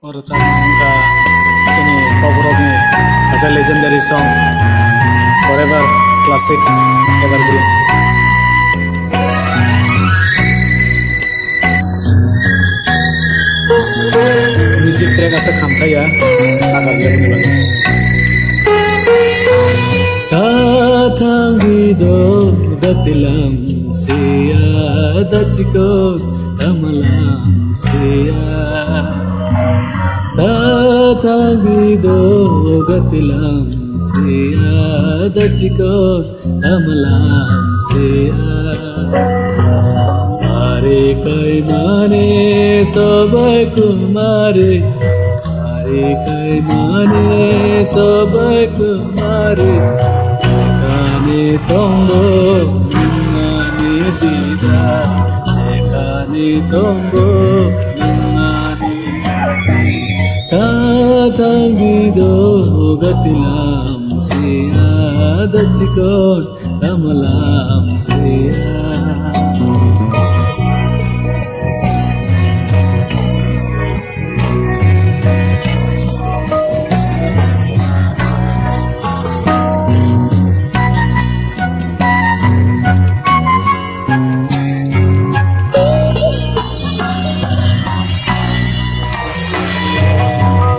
और का pop rock में as a legendary song forever classic evergreen music track asa khamthaya nagarle bune bang Tatanggido gatilam siya dachikot amalam siya Tatanggido gatilam siya dachikot amalam siya Mare kai mane sabai kumare Mare kai mane sabai kumare Jekane tombo ningane dida Jekane tombo ningane Tatanggido gatilam siya dachikot amalam siya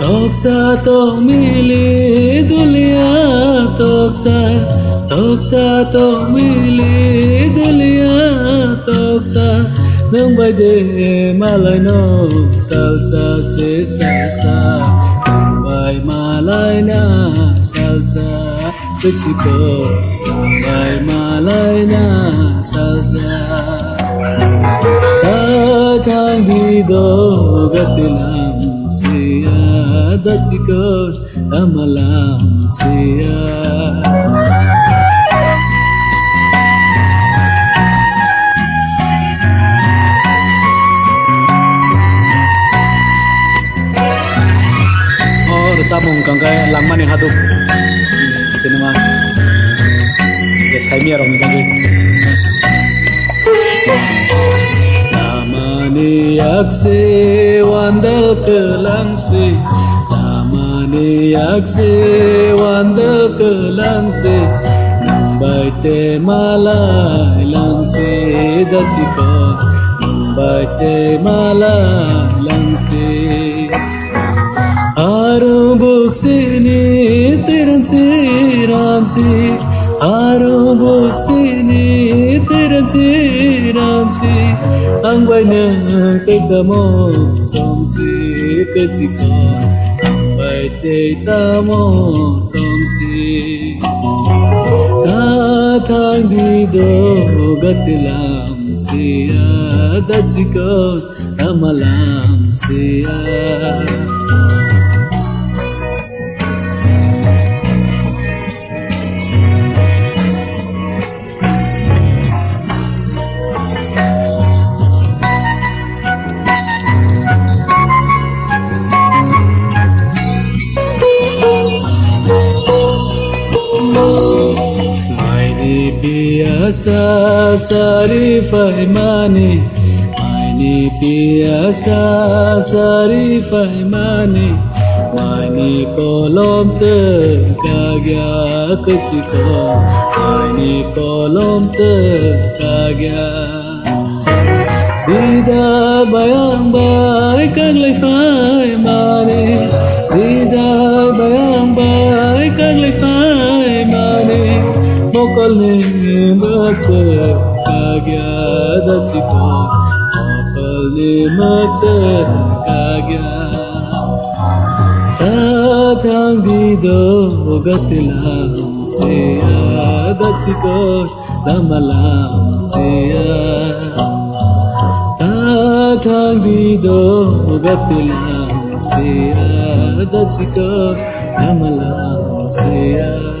Toksa to mili dulia toksa to mili dulia toksa nang bay de malay no salsa se salsa nang bay malay na salsa kachiko nang bay malay na salsa Tatanggido gatilam siya dachikot amalam siya और samung kangkai langmani hadup cinema just haimi arong bagi Namani yakse wandal kelangse Namani yakse wandal kelangse Nambai te malay langse dachikot Nambai te malay langse Aro buksini tiransi ransi Aro buksini tiransi ransi Ang bay na tamo tongsi kachiko Ang bay tamo tongsi Tatanggido gatilam siya dachikot amalam siya Piasa sarifai mani Maini piasa sarifai mani Maini kolom terkagya keciko Maini kolom terkagya Dida bayang bay kaglay fai mani Dida bayang bay kaglay fai mani Mokal ni mata kagya dachiko Mokal ni mata kagya Tatanggido gatilam siya dachiko amalam siya Tatanggido gatilam siya dachiko amalam siya